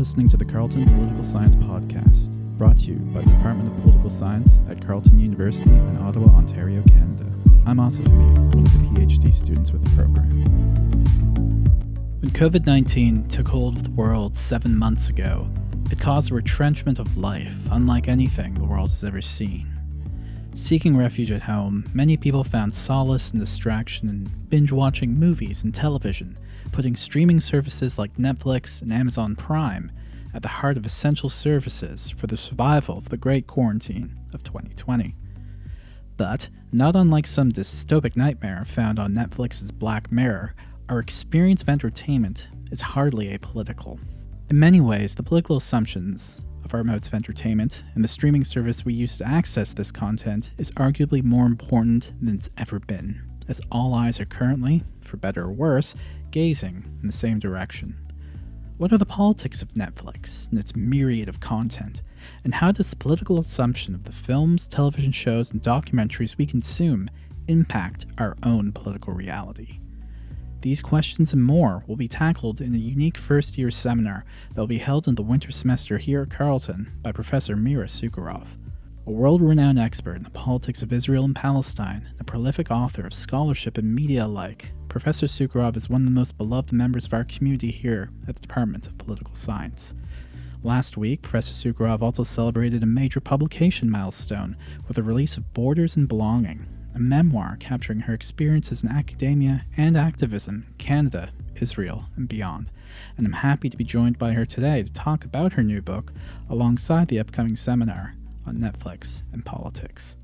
listening to the Carleton Political Science Podcast, brought to you by the Department of Political Science at Carleton University in Ottawa, Ontario, Canada. I'm Asif Hamid, one of the PhD students with the program. When COVID-19 took hold of the world 7 months ago, it caused a retrenchment of life unlike anything the world has ever seen. Seeking refuge at home, many people found solace and distraction in binge-watching movies and television, putting streaming services like Netflix and Amazon Prime at the heart of essential services for the survival of the Great Quarantine of 2020. But, not unlike some dystopic nightmare found on Netflix's Black Mirror, our experience of entertainment is hardly apolitical. In many ways, the political assumptions of our modes of entertainment and the streaming service we use to access this content is arguably more important than it's ever been, as all eyes are currently, for better or worse, gazing in the same direction. What are the politics of Netflix and its myriad of content, and how does the political assumption of the films, television shows, and documentaries we consume impact our own political reality? These questions and more will be tackled in a unique first-year seminar that will be held in the winter semester here at Carleton by Professor Mira Sucharov. A world-renowned expert in the politics of Israel and Palestine, and a prolific author of scholarship and media alike, Professor Sucharov is one of the most beloved members of our community here at the Department of Political Science. Last week, Professor Sucharov also celebrated a major publication milestone with the release of Borders and Belonging, a memoir capturing her experiences in academia and activism in Canada, Israel, and beyond. And I'm happy to be joined by her today to talk about her new book alongside the upcoming seminar on Netflix and politics.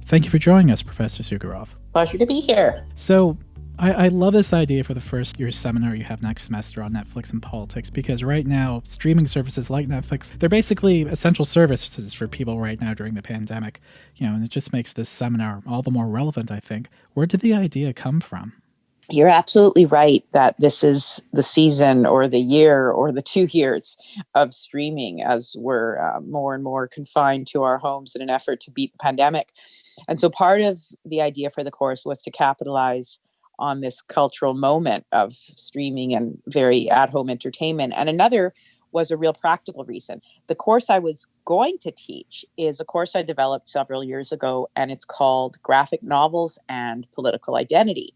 Thank you for joining us, Professor Sucharov. Pleasure to be here. So, I love this idea for the first year seminar you have next semester on Netflix and politics, because right now, streaming services like Netflix, they're basically essential services for people right now during the pandemic, and it just makes this seminar all the more relevant, I think. Where did the idea come from? You're absolutely right that this is the season or the year or the 2 years of streaming as we're more and more confined to our homes in an effort to beat the pandemic. And so part of the idea for the course was to capitalize on this cultural moment of streaming and very at-home entertainment. And another was a real practical reason. The course I was going to teach is a course I developed several years ago, and it's called Graphic Novels and Political Identity.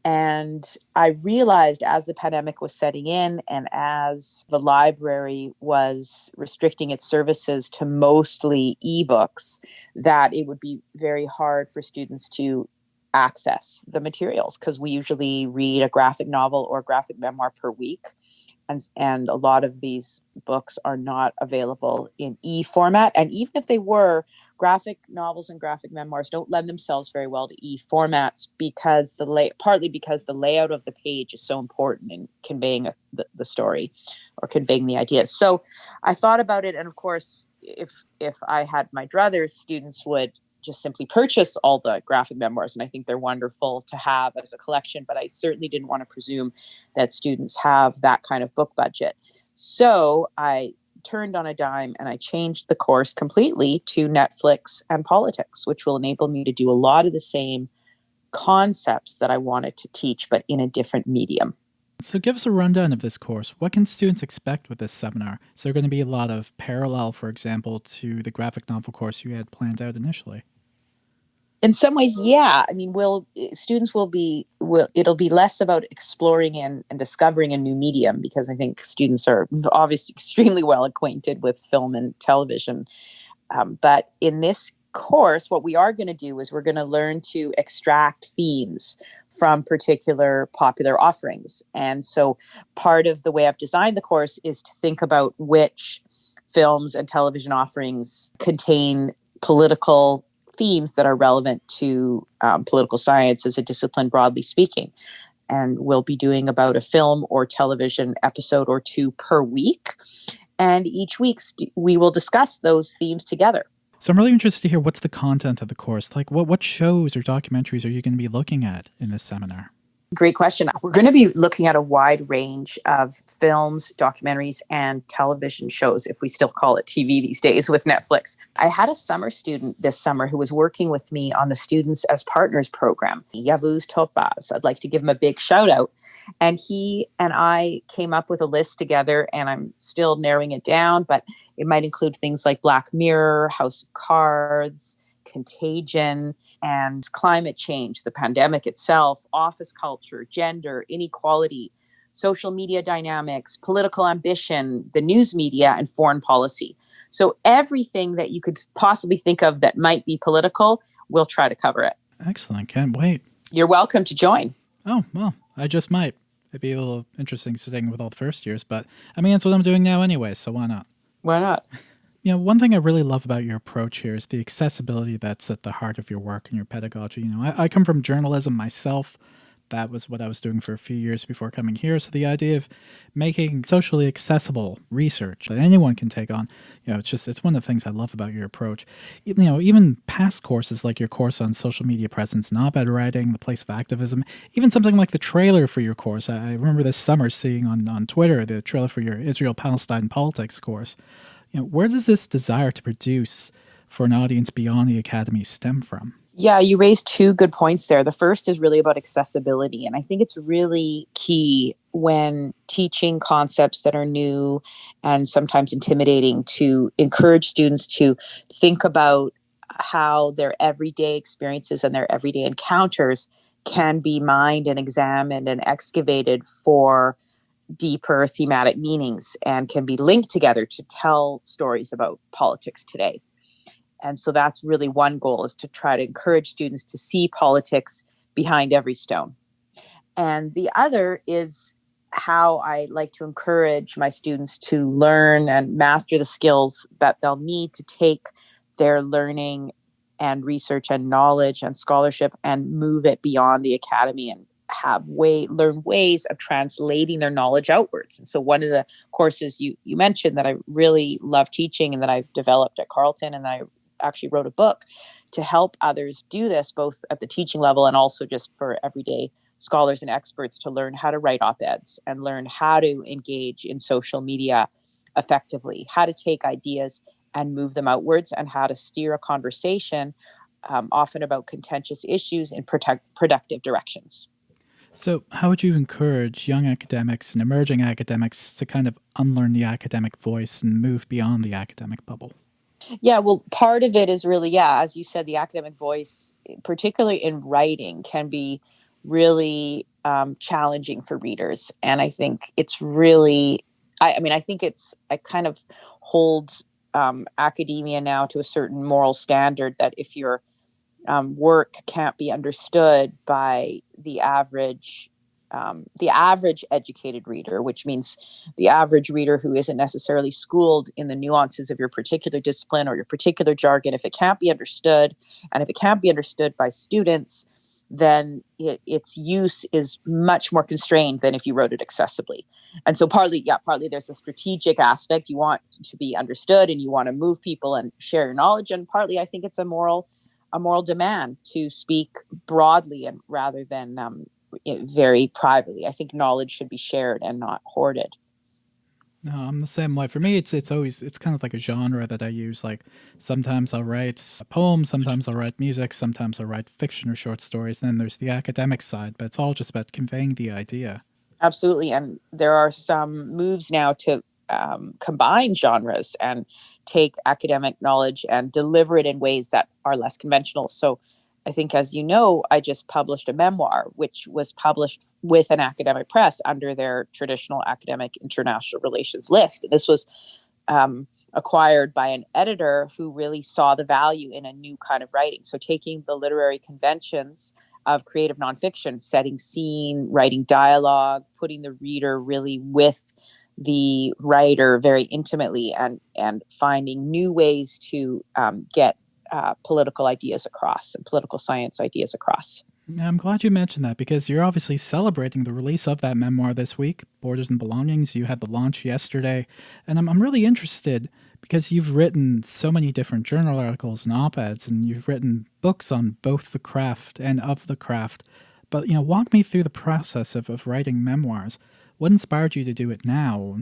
And I realized as the pandemic was setting in and as the library was restricting its services to mostly ebooks, that it would be very hard for students to access the materials, because we usually read a graphic novel or graphic memoir per week. And a lot of these books are not available in e-format. And even if they were, graphic novels and graphic memoirs don't lend themselves very well to e-formats because partly because the layout of the page is so important in conveying the story or conveying the ideas. So I thought about it. And of course, if I had my druthers, students would just simply purchase all the graphic memoirs. And I think they're wonderful to have as a collection, but I certainly didn't want to presume that students have that kind of book budget. So I turned on a dime and I changed the course completely to Netflix and politics, which will enable me to do a lot of the same concepts that I wanted to teach, but in a different medium. So give us a rundown of this course. What can students expect with this seminar? Is there going to be a lot of parallel, for example, to the graphic novel course you had planned out initially? In some ways, yeah. I mean, it'll be less about exploring and discovering a new medium, because I think students are obviously extremely well acquainted with film and television. But in this course, what we are going to do is we're going to learn to extract themes from particular popular offerings. And so part of the way I've designed the course is to think about which films and television offerings contain political themes that are relevant to political science as a discipline, broadly speaking. And we'll be doing about a film or television episode or two per week. And each week we will discuss those themes together. So I'm really interested to hear what's the content of the course. Like what shows or documentaries are you going to be looking at in this seminar? Great question. We're going to be looking at a wide range of films, documentaries, and television shows, if we still call it TV these days with Netflix. I had a summer student this summer who was working with me on the Students as Partners program, Yavuz Topaz. I'd like to give him a big shout out. And he and I came up with a list together, and I'm still narrowing it down, but it might include things like Black Mirror, House of Cards, Contagion, and climate change, the pandemic itself, office culture, gender, inequality, social media dynamics, political ambition, the news media, and foreign policy. So everything that you could possibly think of that might be political, we'll try to cover it. Excellent. Can't wait. You're welcome to join. Oh, well, I just might. It'd be a little interesting sitting with all the first years, but I mean, that's what I'm doing now anyway, so why not? Why not? You know, one thing I really love about your approach here is the accessibility that's at the heart of your work and your pedagogy. You know, I come from journalism myself. That was what I was doing for a few years before coming here. So the idea of making socially accessible research that anyone can take on, you know, it's one of the things I love about your approach. You know, even past courses like your course on social media presence and op-ed writing, the place of activism, even something like the trailer for your course. I remember this summer seeing on Twitter the trailer for your Israel, Palestine politics course. You know, where does this desire to produce for an audience beyond the academy stem from? Yeah, you raised two good points there. The first is really about accessibility. And I think it's really key when teaching concepts that are new and sometimes intimidating to encourage students to think about how their everyday experiences and their everyday encounters can be mined and examined and excavated for deeper thematic meanings and can be linked together to tell stories about politics today. And so that's really one goal, is to try to encourage students to see politics behind every stone. And the other is how I like to encourage my students to learn and master the skills that they'll need to take their learning and research and knowledge and scholarship and move it beyond the academy and learn ways of translating their knowledge outwards. And so one of the courses you mentioned that I really love teaching and that I've developed at Carleton, and I actually wrote a book to help others do this, both at the teaching level and also just for everyday scholars and experts, to learn how to write op-eds and learn how to engage in social media effectively, how to take ideas and move them outwards, and how to steer a conversation, often about contentious issues, in productive directions. So how would you encourage young academics and emerging academics to kind of unlearn the academic voice and move beyond the academic bubble? Yeah, well, part of it is really, as you said, the academic voice, particularly in writing, can be really challenging for readers. And I think it's really, I think it kind of holds academia now to a certain moral standard that if your work can't be understood by the average educated reader, which means the average reader who isn't necessarily schooled in the nuances of your particular discipline or your particular jargon, if it can't be understood, and if it can't be understood by students, then its use is much more constrained than if you wrote it accessibly. And so partly there's a strategic aspect. You want to be understood and you want to move people and share your knowledge. And partly I think it's a moral demand to speak broadly and rather than very privately. I think knowledge should be shared and not hoarded. No, I'm the same way. For me, it's kind of like a genre that I use. Like sometimes I'll write a poem, sometimes I'll write music, sometimes I'll write fiction or short stories. And then there's the academic side, but it's all just about conveying the idea. Absolutely. And there are some moves now to combine genres and take academic knowledge and deliver it in ways that are less conventional. So I think, as you know, I just published a memoir, which was published with an academic press under their traditional academic international relations list. This was acquired by an editor who really saw the value in a new kind of writing. So taking the literary conventions of creative nonfiction, setting scene, writing dialogue, putting the reader really with the writer very intimately, and finding new ways to get political ideas across and political science ideas across. I'm glad you mentioned that, because you're obviously celebrating the release of that memoir this week, Borders and Belongings. You had the launch yesterday, and I'm really interested because you've written so many different journal articles and op-eds, and you've written books on both the craft and of the craft. But, walk me through the process of writing memoirs. What inspired you to do it now?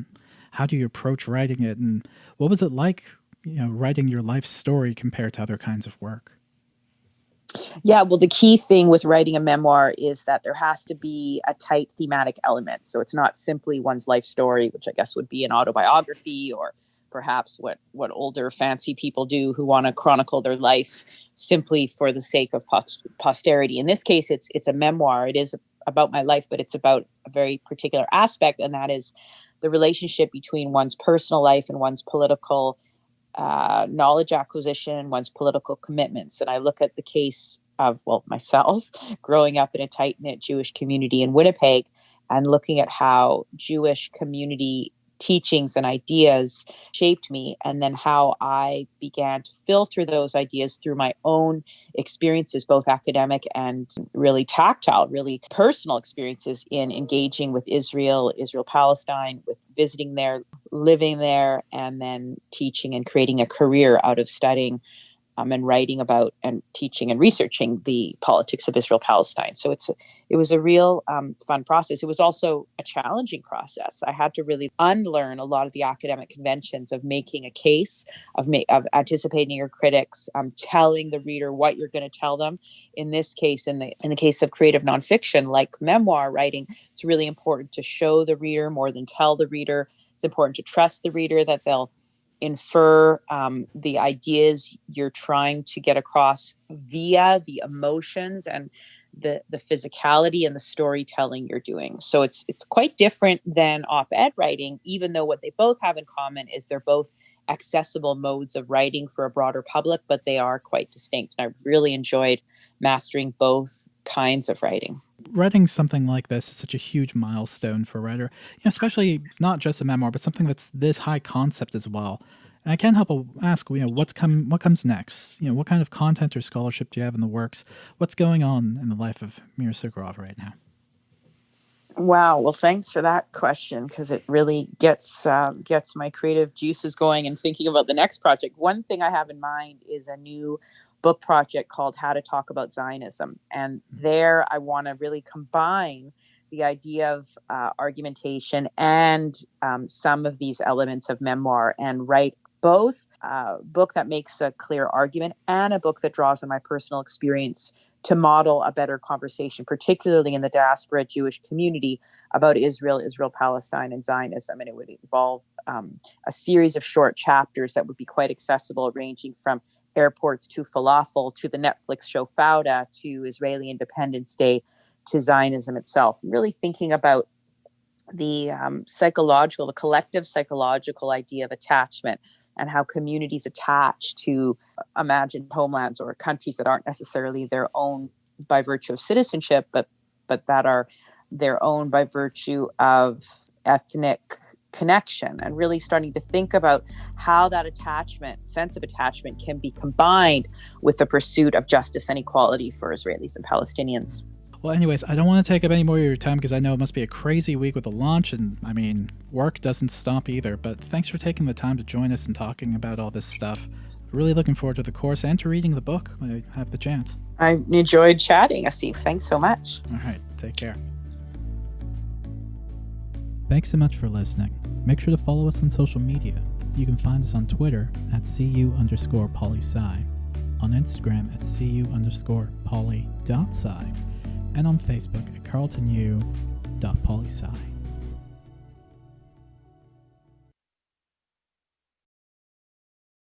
How do you approach writing it? And what was it like, writing your life story compared to other kinds of work? Yeah, well, the key thing with writing a memoir is that there has to be a tight thematic element. So it's not simply one's life story, which I guess would be an autobiography, or perhaps what older fancy people do who want to chronicle their life simply for the sake of posterity. In this case, it's a memoir. It is about my life, but it's about a very particular aspect, and that is the relationship between one's personal life and one's political knowledge acquisition, one's political commitments. And I look at the case of, myself growing up in a tight-knit Jewish community in Winnipeg, and looking at how Jewish community teachings and ideas shaped me, and then how I began to filter those ideas through my own experiences, both academic and really tactile, really personal experiences in engaging with Israel, Palestine, with visiting there, living there, and then teaching and creating a career out of studying and writing about and teaching and researching the politics of Israel Palestine. So it was a real fun process. It was also a challenging process. I had to really unlearn a lot of the academic conventions of making a case, of anticipating your critics, telling the reader what you're going to tell them. In this case, in the case of creative nonfiction like memoir writing, it's really important to show the reader more than tell the reader. It's important to trust the reader that they'll infer the ideas you're trying to get across via the emotions and the physicality and the storytelling you're doing. So it's quite different than op-ed writing, even though what they both have in common is they're both accessible modes of writing for a broader public, but they are quite distinct. And I've really enjoyed mastering both kinds of writing. Writing something like this is such a huge milestone for a writer, especially not just a memoir, but something that's this high concept as well. And I can't help but ask, what comes next? What kind of content or scholarship do you have in the works? What's going on in the life of Mira Sucharov right now? Wow. Well, thanks for that question, because it really gets my creative juices going and thinking about the next project. One thing I have in mind is a new book project called How to Talk About Zionism. And there I want to really combine the idea of argumentation and some of these elements of memoir, and write both a book that makes a clear argument and a book that draws on my personal experience to model a better conversation, particularly in the diaspora Jewish community, about Israel, Palestine, and Zionism. And it would involve a series of short chapters that would be quite accessible, ranging from airports to falafel, to the Netflix show Fauda, to Israeli Independence Day, to Zionism itself. And really thinking about the collective psychological idea of attachment, and how communities attach to imagined homelands or countries that aren't necessarily their own by virtue of citizenship, but that are their own by virtue of ethnic connection, and really starting to think about how that sense of attachment can be combined with the pursuit of justice and equality for Israelis and Palestinians. Well, anyways, I don't want to take up any more of your time, because I know it must be a crazy week with the launch, and work doesn't stop either. But thanks for taking the time to join us and talking about all this stuff. Really looking forward to the course and to reading the book when I have the chance. I enjoyed chatting, Asif. Thanks so much. All right, take care. Thanks so much for listening. Make sure to follow us on social media. You can find us on Twitter at @cu_polysci, on Instagram at @cu_poly.sci, and on Facebook at carltonu.polysci.